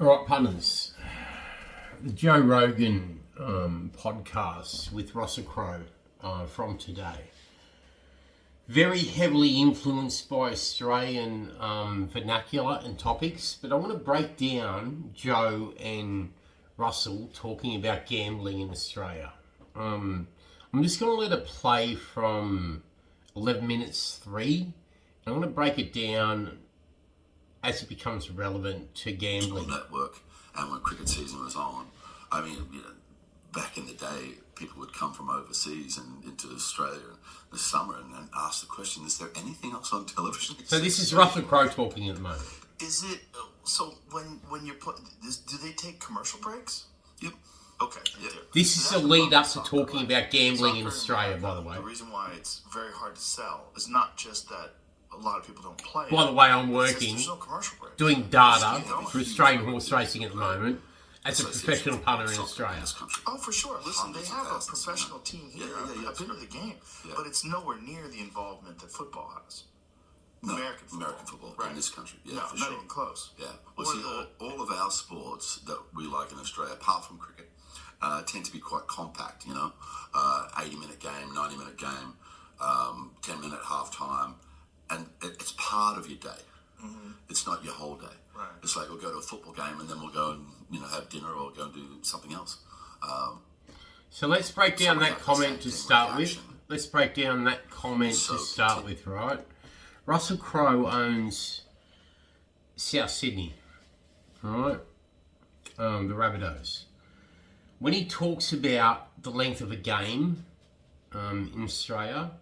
All right, punters. The Joe Rogan podcast with Russell Crowe from today. Very heavily influenced by Australian vernacular and topics, but I want to break down Joe and Russell talking about gambling in Australia. I'm just going to let it play from 11 minutes 3. I want to break it down as it becomes relevant to gambling. Network, and when cricket season was on, I mean, back in the day, people would come from overseas and into Australia in the summer and ask the question, is there anything else on television? So this is Russell Crowe talking at the moment. Is it, so when you're playing, do they take commercial breaks? Yep. Okay. Yeah. This is a lead up to talking about gambling in Australia, by the way. The reason why it's very hard to sell is not just that a lot of people don't play. By the way, I'm working, there's no commercial breaks. doing data for Australian horse racing at the moment as a professional punter in Australia. Oh, for sure. Listen, they have a professional team here. I've been to the game. Yeah. But it's nowhere near the involvement that football has. No, American football right. in this country. Yeah, no, for not sure. even close. Yeah. Well, see, all of our sports that we like in Australia, apart from cricket, tend to be quite compact, 80-minute game, 90-minute game, 10-minute half-time. And it's part of your day. Mm-hmm. It's not your whole day. Right. It's like we'll go to a football game and then we'll go and have dinner or go and do something else. So let's break down that comment to start with. Let's break down that comment to start with, right? Russell Crowe owns South Sydney, right? The Rabbitohs. When he talks about the length of a game in Australia,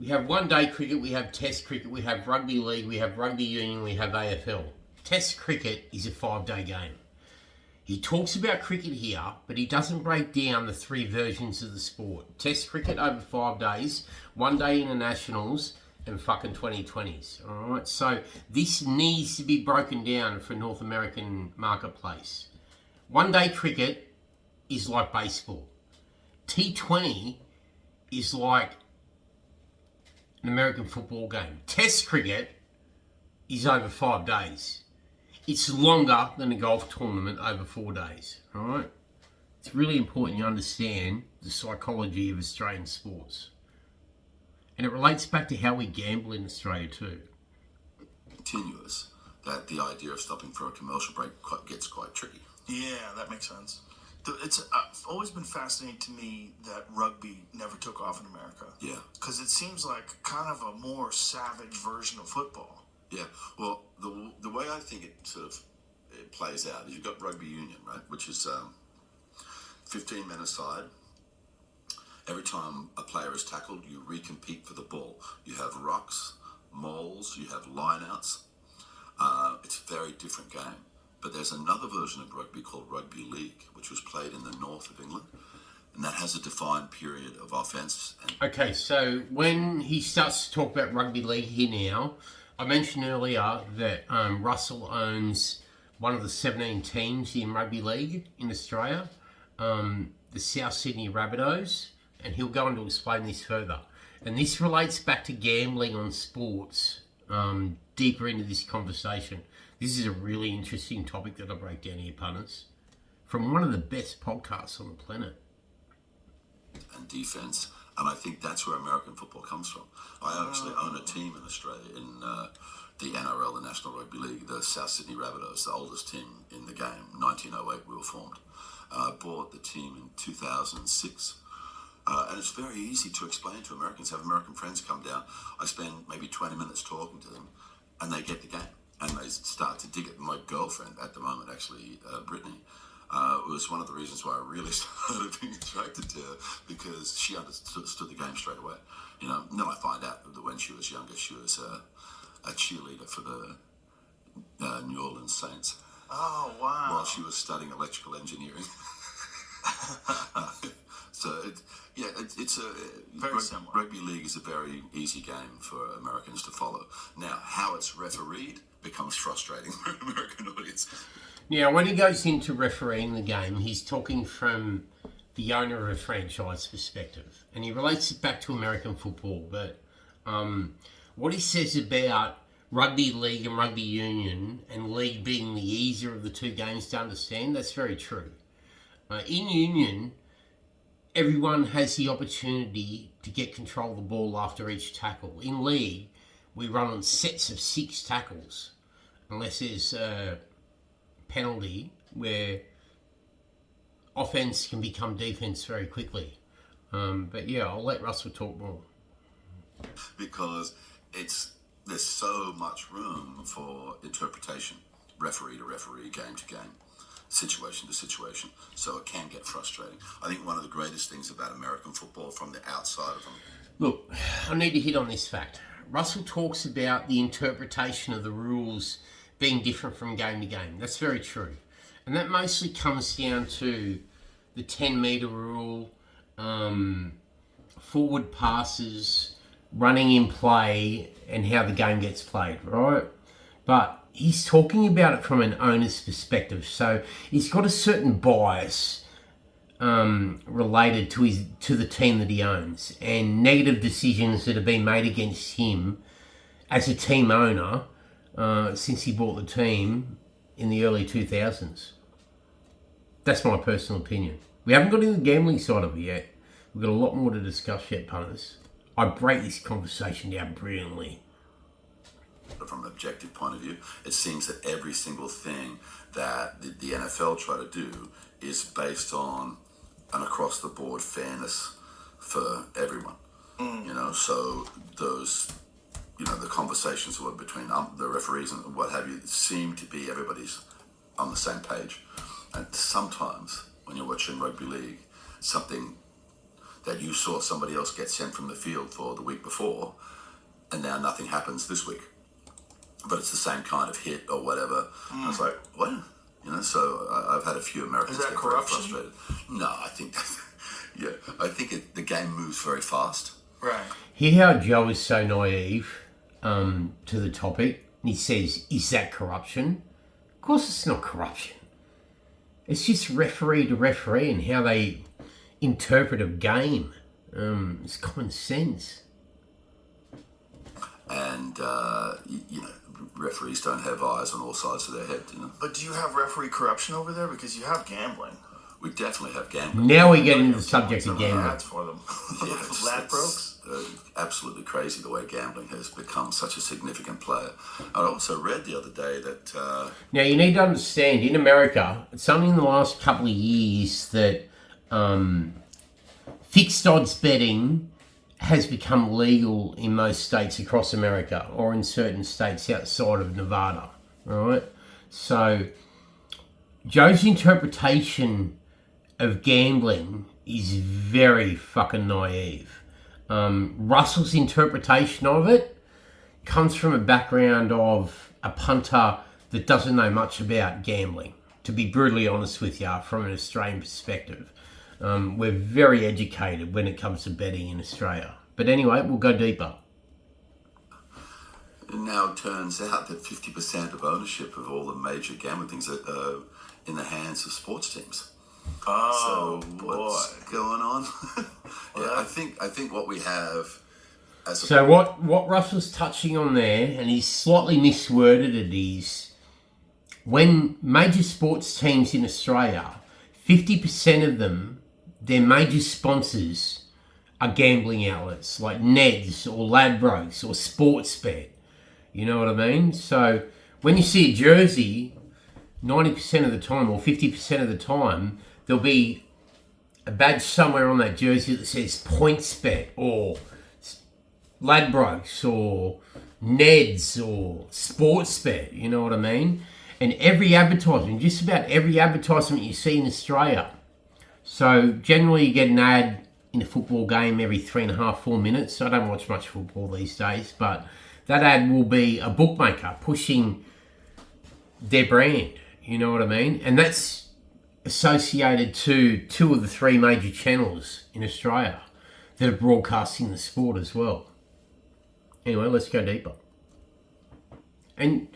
we have one-day cricket, we have test cricket, we have rugby league, we have rugby union, we have AFL. Test cricket is a 5-day game. He talks about cricket here, but he doesn't break down the 3 versions of the sport. Test cricket over 5 days, one-day internationals, and fucking 2020s. Alright, so this needs to be broken down for North American marketplace. One-day cricket is like baseball. T20 is like an American football game. Test cricket is over 5 days. It's longer than a golf tournament over 4 days. Alright? It's really important you understand the psychology of Australian sports. And it relates back to how we gamble in Australia too. Continuous, that the idea of stopping for a commercial break gets quite tricky. Yeah, that makes sense. It's always been fascinating to me that rugby never took off in America. Yeah. Because it seems like kind of a more savage version of football. Yeah. Well, the way I think it plays out is you've got rugby union, right, which is 15 men aside. Every time a player is tackled, you recompete for the ball. You have rucks, mauls, you have lineouts. It's a very different game. But there's another version of rugby called rugby league, which was played in the north of England. And that has a defined period of offence. Okay, so when he starts to talk about rugby league here now, I mentioned earlier that Russell owns one of the 17 teams in rugby league in Australia, the South Sydney Rabbitohs, and he'll go on to explain this further. And this relates back to gambling on sports, deeper into this conversation. This is a really interesting topic that I break down here, punters, from one of the best podcasts on the planet. And defence, and I think that's where American football comes from. I actually own a team in Australia in the NRL, the National Rugby League, the South Sydney Rabbitohs, the oldest team in the game. 1908 we were formed. I bought the team in 2006. And it's very easy to explain to Americans. Have American friends come down. I spend maybe 20 minutes talking to them, and they get the game. And they start to dig it. My girlfriend at the moment, actually, Brittany, was one of the reasons why I really started being attracted to her, because she understood the game straight away. And then I find out that when she was younger, she was a cheerleader for the New Orleans Saints. Oh, wow. While she was studying electrical engineering. So, it's a very similar. Rugby league is a very easy game for Americans to follow. Now, how it's refereed becomes frustrating for an American audience. Now, when he goes into refereeing the game, he's talking from the owner of a franchise perspective, and he relates it back to American football. But what he says about rugby league and rugby union, and league being the easier of the two games to understand, that's very true. In union, everyone has the opportunity to get control of the ball after each tackle. In league, we run on sets of 6 tackles, unless there's a penalty where offense can become defense very quickly. But yeah, I'll let Russell talk more. Because there's so much room for interpretation, referee to referee, game to game, situation to situation, so it can get frustrating. I think one of the greatest things about American football from the outside of them... Look, I need to hit on this fact. Russell talks about the interpretation of the rules being different from game to game. That's very true. And that mostly comes down to the 10-metre rule, forward passes, running in play, and how the game gets played, right? But he's talking about it from an owner's perspective. So he's got a certain bias related to the team that he owns, and negative decisions that have been made against him as a team owner since he bought the team in the early 2000s. That's my personal opinion. We haven't got into the gambling side of it yet. We've got a lot more to discuss yet, punters. I break this conversation down brilliantly. From an objective point of view, it seems that every single thing that the NFL try to do is based on an across-the-board fairness for everyone. You know, so those, you know, the conversations were between the referees and what have you seem to be everybody's on the same page. And sometimes when you're watching rugby league, something that you saw somebody else get sent from the field for the week before, and now nothing happens this week, but it's the same kind of hit or whatever. I was like, what? You know, so I've had a few Americans get very frustrated. No, I think I think the game moves very fast. Right. Hear how Joe is so naive to the topic. And he says, is that corruption? Of course it's not corruption. It's just referee to referee and how they interpret a game. It's common sense. And, you know, referees don't have eyes on all sides of their head, you know. But do you have referee corruption over there? Because you have gambling. We definitely have gambling. Now we get into the subject of gambling. Ads for them. Yeah, Ladbrokes. Absolutely crazy the way gambling has become such a significant player. I also read the other day that... Now you need to understand, in America, it's only in the last couple of years that fixed odds betting has become legal in most states across America, or in certain states outside of Nevada, right? So Joe's interpretation of gambling is very fucking naive. Russell's interpretation of it comes from a background of a punter that doesn't know much about gambling, to be brutally honest with you, from an Australian perspective. We're very educated when it comes to betting in Australia. But anyway, we'll go deeper. It now turns out that 50% of ownership of all the major gambling things are in the hands of sports teams. Oh, so what's going on? Yeah, I think what we have as a... So what Russell's touching on there, and he's slightly misworded it, is when major sports teams in Australia, 50% of them, their major sponsors are gambling outlets like Neds or Ladbrokes or Sportsbet. You know what I mean? So when you see a jersey, 90% of the time or 50% of the time, there'll be a badge somewhere on that jersey that says PointsBet or Ladbrokes or Neds or Sportsbet, you know what I mean? And every advertisement, just about every advertisement you see in Australia. So generally you get an ad in a football game every 3.5, 4 minutes. I don't watch much football these days, but that ad will be a bookmaker pushing their brand, you know what I mean? And that's associated to 2 of the 3 major channels in Australia that are broadcasting the sport as well. Anyway, let's go deeper. And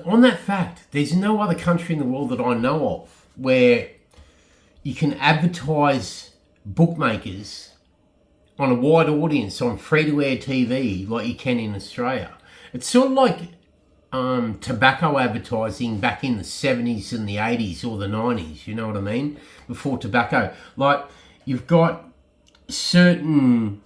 on that fact, there's no other country in the world that I know of where you can advertise bookmakers on a wide audience on free-to-air TV like you can in Australia. It's sort of like tobacco advertising back in the 70s and the 80s or the 90s, you know what I mean? Before tobacco. Like, you've got certain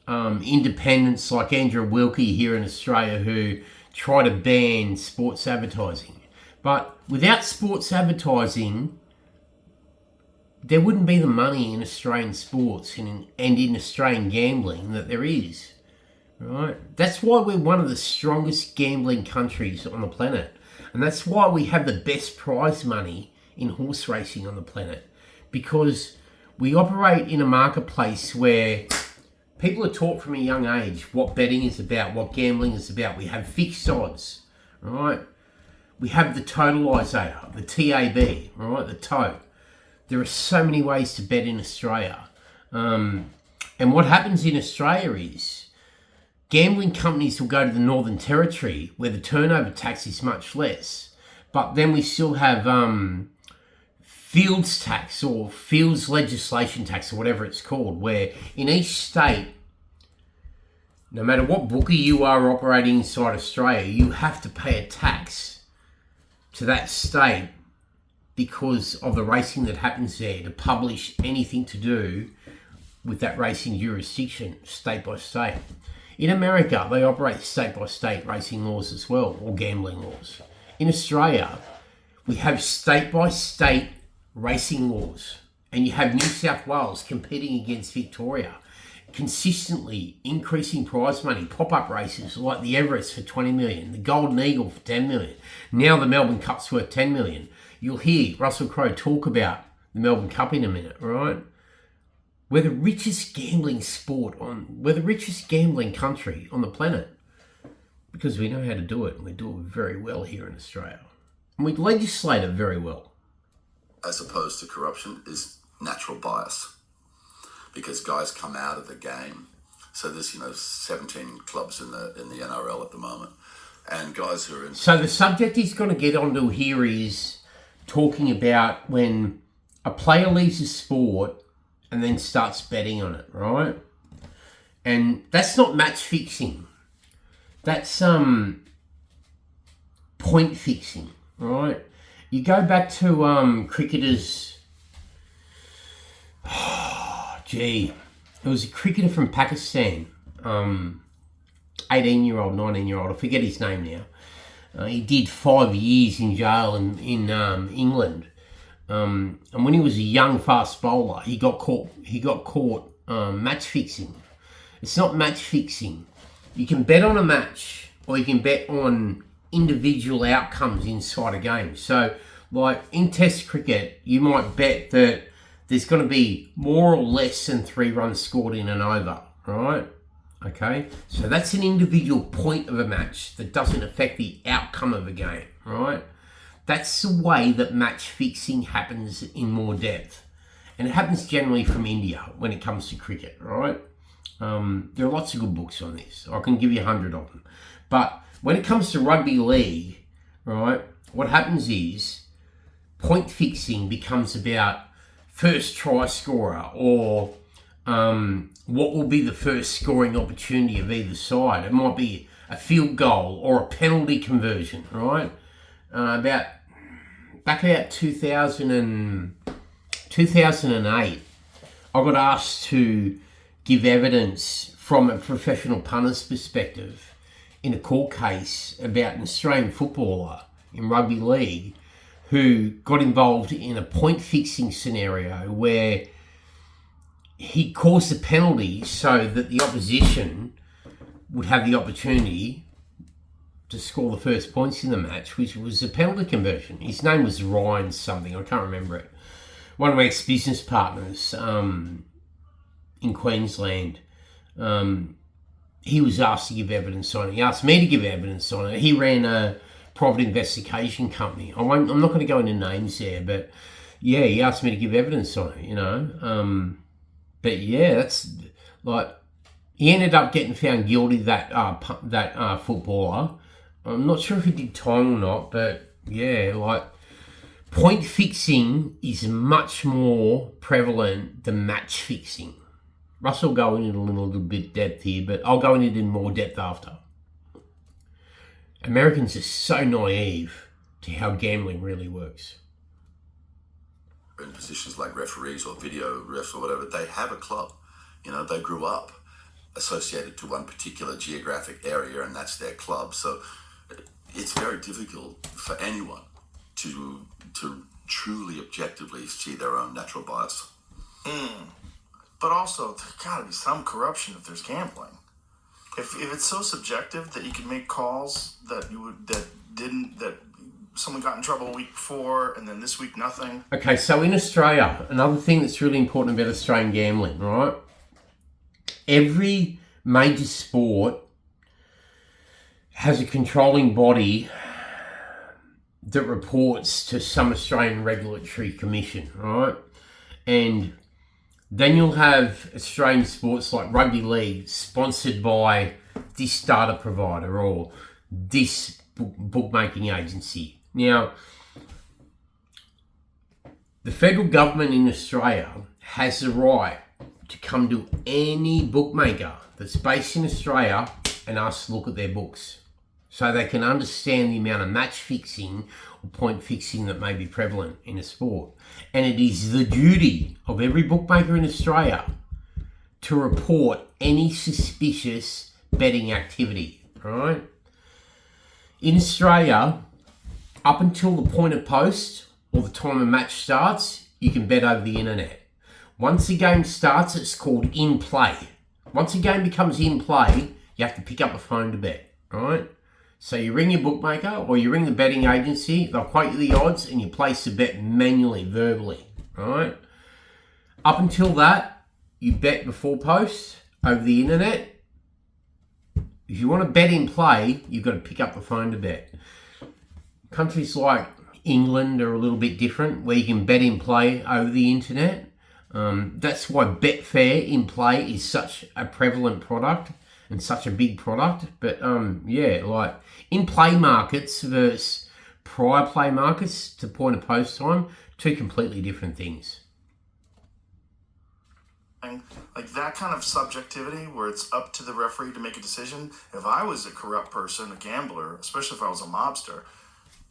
independents like Andrew Wilkie here in Australia who try to ban sports advertising. But without sports advertising, there wouldn't be the money in Australian sports and in Australian gambling that there is. Right? That's why we're one of the strongest gambling countries on the planet. And that's why we have the best prize money in horse racing on the planet. Because we operate in a marketplace where people are taught from a young age what betting is about, what gambling is about. We have fixed odds, right? We have the totalisator, the TAB, right? The toe. There are so many ways to bet in Australia. And what happens in Australia is gambling companies will go to the Northern Territory where the turnover tax is much less. But then we still have fields tax or fields legislation tax or whatever it's called, where in each state, no matter what bookie you are operating inside Australia, you have to pay a tax to that state because of the racing that happens there, to publish anything to do with that racing jurisdiction, state by state. In America, they operate state by state racing laws as well, or gambling laws. In Australia, we have state by state racing laws, and you have New South Wales competing against Victoria, consistently increasing prize money, pop-up races like the Everest for 20 million, the Golden Eagle for 10 million. Now the Melbourne Cup's worth 10 million. You'll hear Russell Crowe talk about the Melbourne Cup in a minute, right? We're the richest gambling we're the richest gambling country on the planet because we know how to do it, and we do it very well here in Australia. And we legislate it very well. As opposed to corruption is natural bias, because guys come out of the game. So there's 17 clubs in the NRL at the moment, and guys who are in. So the subject he's going to get onto here is talking about when a player leaves a sport and then starts betting on it, right? And that's not match fixing. That's point fixing, right? You go back to cricketers. It was a cricketer from Pakistan, 18-year-old, 19-year-old. I forget his name now. He did 5 years in jail in England. And when he was a young fast bowler, he got caught match fixing. It's not match fixing. You can bet on a match, or you can bet on individual outcomes inside a game. So, like in Test cricket, you might bet that there's going to be more or less than 3 runs scored in an over, right? Okay, so that's an individual point of a match that doesn't affect the outcome of a game, right? That's the way that match fixing happens in more depth. And it happens generally from India when it comes to cricket, right? There are lots of good books on this. I can give you 100 of them. But when it comes to rugby league, right, what happens is point fixing becomes about first try scorer, or what will be the first scoring opportunity of either side. It might be a field goal or a penalty conversion, right? Back about 2008, I got asked to give evidence from a professional punter's perspective in a court case about an Australian footballer in rugby league who got involved in a point fixing scenario where he caused a penalty so that the opposition would have the opportunity to score the first points in the match, which was a penalty conversion. His name was Ryan something, I can't remember it. One of my ex-business partners in Queensland, he was asked to give evidence on it. He asked me to give evidence on it. He ran a private investigation company. I'm not going to go into names there, but yeah, he asked me to give evidence on it, but yeah, that's like, he ended up getting found guilty, that footballer. I'm not sure if he did time or not, but yeah, like, point fixing is much more prevalent than match fixing. Russ will go into a little bit depth here, but I'll go into it in more depth after. Americans are so naive to how gambling really works. In positions like referees or video refs or whatever, they have a club. You know, they grew up associated to one particular geographic area, and that's their club. So it's very difficult for anyone to truly objectively see their own natural bias. But also, there's got to be some corruption if there's gambling. If it's so subjective that you can make calls that someone got in trouble a week before and then this week nothing. Okay, so in Australia, another thing that's really important about Australian gambling, right? Every major sport has a controlling body that reports to some Australian regulatory commission, right? And then you'll have Australian sports like rugby league sponsored by this data provider or this bookmaking agency. Now, the federal government in Australia has the right to come to any bookmaker that's based in Australia and ask to look at their books so they can understand the amount of match fixing or point fixing that may be prevalent in a sport. And it is the duty of every bookmaker in Australia to report any suspicious betting activity, right? In Australia, up until the point of post or the time a match starts, you can bet over the internet. Once the game starts, it's called in play. Once a game becomes in play, you have to pick up a phone to bet, right? So you ring your bookmaker or you ring the betting agency, they'll quote you the odds and you place the bet manually, verbally, right? Up until that, you bet before post over the internet. If you want to bet in play, you've got to pick up the phone to bet. Countries like England are a little bit different, where you can bet in play over the internet. That's why Betfair in play is such a prevalent product and such a big product. But like in play markets versus prior play markets to point of post time, two completely different things. Like that kind of subjectivity where it's up to the referee to make a decision. If I was a corrupt person, a gambler, especially if I was a mobster,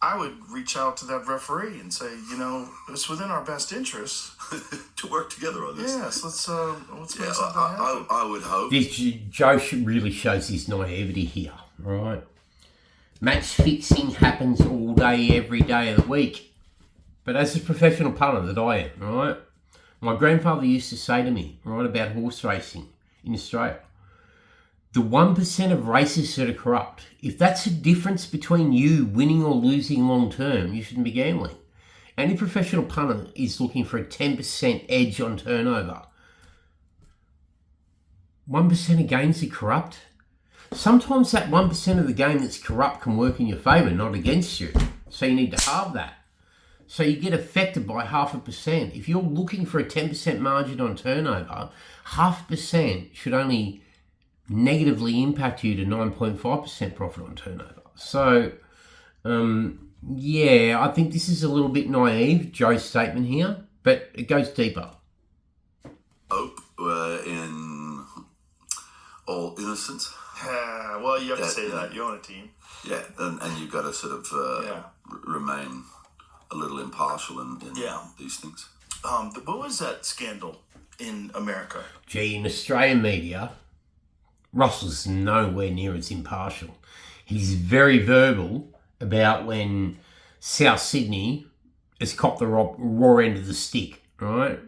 I would reach out to that referee and say, you know, it's within our best interest to work together on this. Yes, let's make something happen. I would hope. Joe really shows his naivety here, right? Match fixing happens all day, every day of the week. But as a professional punter that I am, right? My grandfather used to say to me, right, about horse racing in Australia, the 1% of races that are corrupt, if that's the difference between you winning or losing long term, you shouldn't be gambling. Any professional punter is looking for a 10% edge on turnover. 1% of games are corrupt. Sometimes that 1% of the game that's corrupt can work in your favour, not against you. So you need to halve that. So you get affected by 0.5%. If you're looking for a 10% margin on turnover, 0.5% should only negatively impact you to 9.5% profit on turnover. So, I think this is a little bit naive, Joe's statement here, but it goes deeper. Hope in all innocence. Well, you have to say that. You're on a team. Yeah, and you've got to sort of remain a little impartial in these things. What was that scandal in America? Gee, in Australian media, Russell's nowhere near as impartial. He's very verbal about when South Sydney has copped the raw end of the stick, right?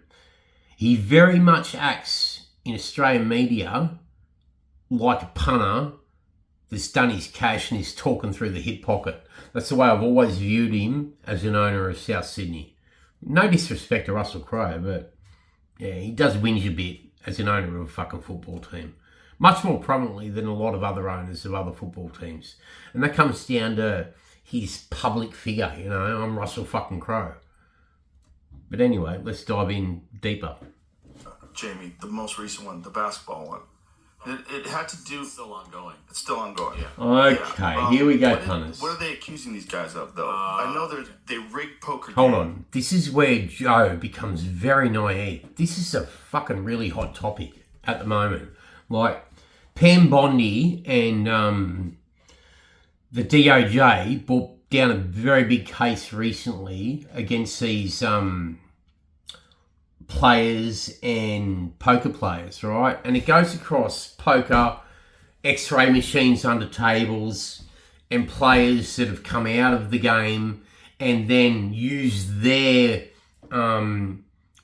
He very much acts in Australian media like a punter that's done his cash and is talking through the hip pocket. That's the way I've always viewed him as an owner of South Sydney. No disrespect to Russell Crowe, but yeah, he does whinge a bit as an owner of a fucking football team. Much more prominently than a lot of other owners of other football teams. And that comes down to his public figure, you know, I'm Russell fucking Crowe. But anyway, let's dive in deeper. Jamie, the most recent one, the basketball one. It had to do... It's still ongoing. It's still ongoing. Yeah. Okay, here we go, punters. What are they accusing these guys of, though? I know they rigged poker. Hold on. This is where Joe becomes very naive. This is a fucking really hot topic at the moment. Like, Pam Bondi and the DOJ brought down a very big case recently against these players and poker players, right? And it goes across poker, X-ray machines under tables, and players that have come out of the game and then use their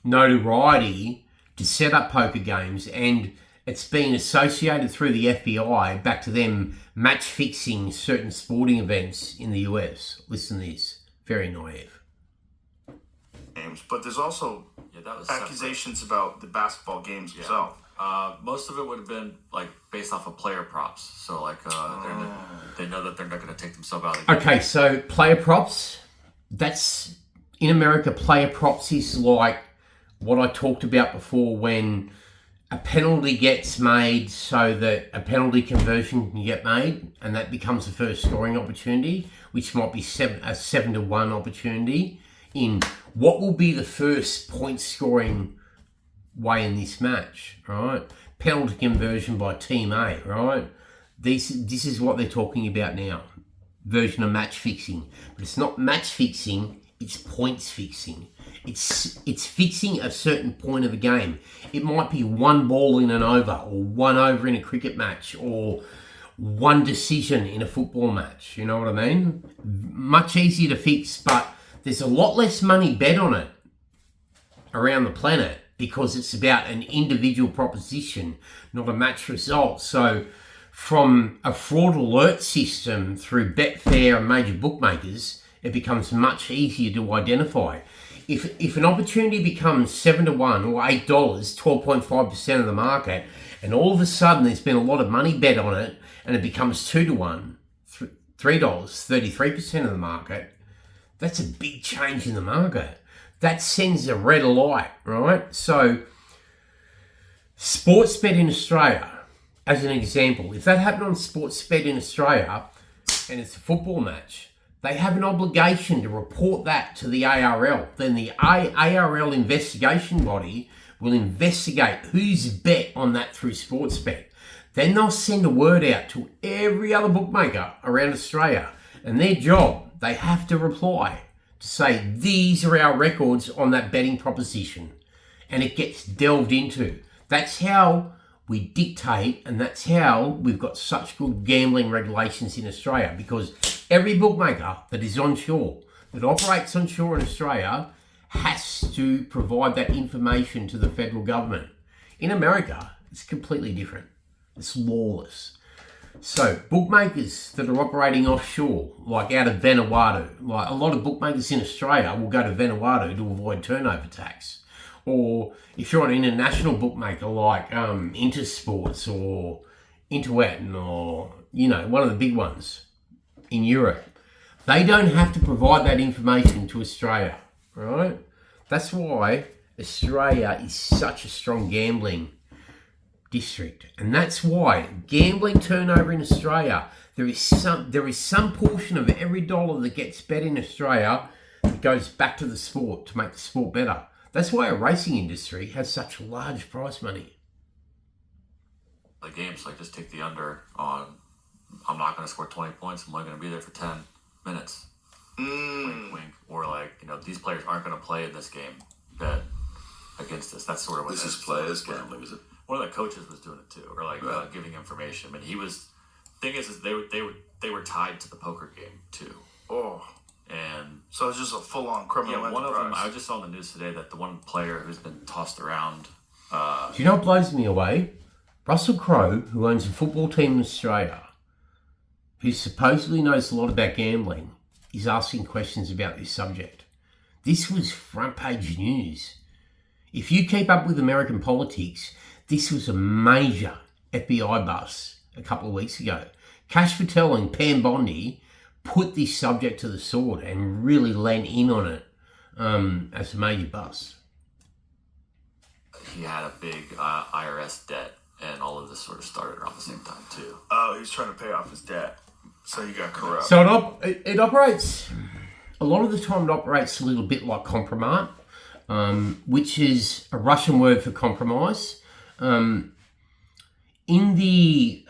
notoriety to set up poker games. And it's been associated through the FBI back to them match fixing certain sporting events in the US. Listen to this. Very naive. Games, but there's also that was accusations about the basketball games themselves. Most of it would have been like based off of player props. So like they know that they're not going to take themselves out of the game. Okay, so player props, that's in America. Player props is like what I talked about before, when a penalty gets made so that a penalty conversion can get made, and that becomes the first scoring opportunity, which might be a 7-1 opportunity in what will be the first point scoring way in this match, right? Penalty conversion by team A, right? This is what they're talking about now. Version of match fixing. But it's not match fixing, it's points fixing. It's fixing a certain point of a game. It might be one ball in an over, or one over in a cricket match, or one decision in a football match. You know what I mean? Much easier to fix, but there's a lot less money bet on it around the planet because it's about an individual proposition, not a match result. So from a fraud alert system through Betfair and major bookmakers, it becomes much easier to identify. If an opportunity becomes 7-1 or $8, 12.5% of the market, and all of a sudden there's been a lot of money bet on it, and it becomes 2-1, $3, 33% of the market, that's a big change in the market. That sends a red light, right? So, Sportsbet in Australia, as an example, if that happened on Sportsbet in Australia, and it's a football match, they have an obligation to report that to the ARL. Then the ARL investigation body will investigate who's bet on that through Sportsbet. Then they'll send a word out to every other bookmaker around Australia. And their job, they have to reply to say, these are our records on that betting proposition. And it gets delved into. That's how we dictate, and that's how we've got such good gambling regulations in Australia, because every bookmaker that is onshore, that operates onshore in Australia, has to provide that information to the federal government. In America, it's completely different. It's lawless. So bookmakers that are operating offshore, like out of Vanuatu, like a lot of bookmakers in Australia will go to Vanuatu to avoid turnover tax. Or if you're an international bookmaker like Intersports or Interwetten or, one of the big ones in Europe, they don't have to provide that information to Australia, right? That's why Australia is such a strong gambling district. And that's why gambling turnover in Australia, there is some portion of every dollar that gets bet in Australia that goes back to the sport to make the sport better. That's why a racing industry has such large prize money. The games, like just take the under on, I'm not going to score 20 points, I'm only going to be there for 10 minutes. Wink, wink. Or these players aren't going to play in this game. Bet against this. That's sort of what This is players gambling, is it? One of the coaches was doing it too, or giving information. I mean, he was. Thing is they were tied to the poker game too. Oh. And so it's just a full-on criminal enterprise. One of them, I just saw on the news today that the one player who's been tossed around. Do you know what blows me away? Russell Crowe, who owns a football team in Australia, who supposedly knows a lot about gambling, is asking questions about this subject. This was front page news. If you keep up with American politics, this was a major FBI bust a couple of weeks ago. Cash Patel and Pam Bondi put this subject to the sword and really lent in on it as a major bust. He had a big IRS debt, and all of this sort of started around the same time too. Oh, he was trying to pay off his debt, so he got corrupt. So it operates, a lot of the time it operates a little bit like compromat, which is a Russian word for compromise. In the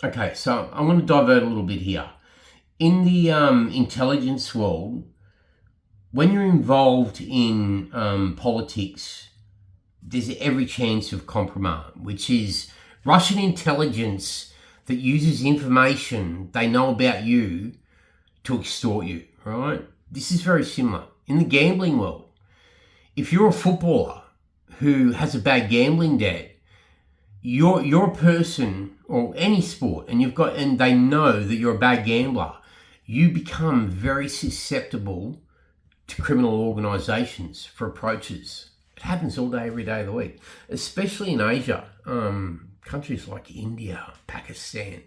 Okay, so I'm going to divert a little bit here. In the intelligence world, when you're involved in politics, there's every chance of compromise, which is Russian intelligence that uses information they know about you to extort you, right? This is very similar. In the gambling world, if you're a footballer who has a bad gambling debt, you're a person, or any sport, and they know that you're a bad gambler, you become very susceptible to criminal organisations for approaches. It happens all day, every day of the week, especially in Asia, countries like India, Pakistan.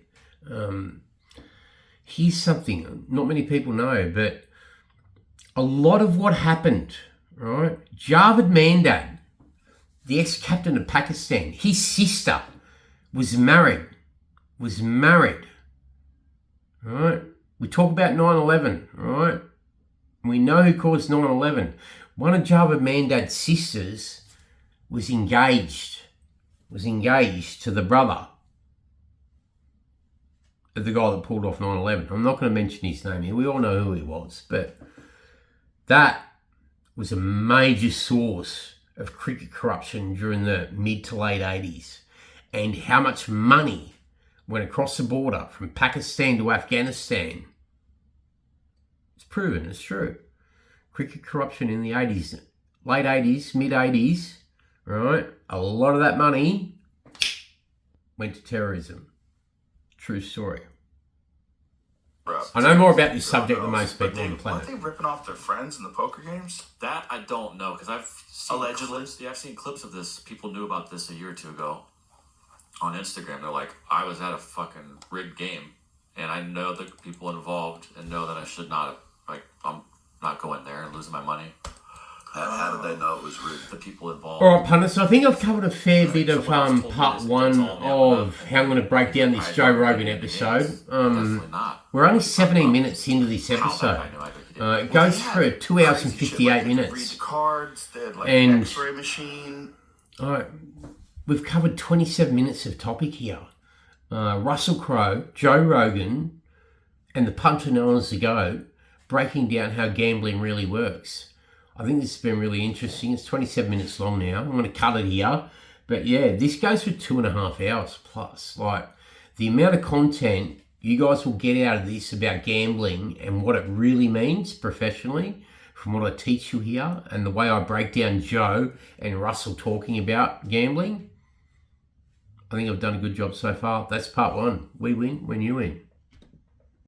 Here's something not many people know, but a lot of what happened, right? Javed Mandad, the ex-captain of Pakistan, his sister was married, right? We talk about 9/11, right? We know who caused 9/11. One of Javed Mandad's sisters was engaged to the brother of the guy that pulled off 9/11. I'm not going to mention his name here. We all know who he was, but that was a major source of cricket corruption during the mid to late 80s, and how much money went across the border from Pakistan to Afghanistan. It's proven, it's true. Cricket corruption in the 80s, late 80s, mid 80s, right? A lot of that money went to terrorism. True story. I know more about this subject than most people on the planet. Aren't they ripping off their friends in the poker games? That I don't know, because I've seen Allegedly. clips. Yeah, I've seen clips of this. People knew about this a year or two ago on Instagram. They're like, I was at a fucking rigged game, and I know the people involved and know that I should not, I'm not going there and losing my money. How did they know it was rigged? The people involved. All right, Punter, so I think I've covered a fair bit of part one of how I'm going to break down this Joe Rogan episode. Definitely not. We're only 17 minutes into this episode. It goes for 2 hours and 58 Read minutes. the cards. They had like And- an X-ray machine. All right, we've covered 27 minutes of topic here. Russell Crowe, Joe Rogan, and the punter known as the GOAT, breaking down how gambling really works. I think this has been really interesting. It's 27 minutes long now. I'm going to cut it here. But yeah, this goes for 2.5 hours plus. Like, the amount of content you guys will get out of this about gambling and what it really means professionally, from what I teach you here and the way I break down Joe and Russell talking about gambling, I think I've done a good job so far. That's part one. We win when you win.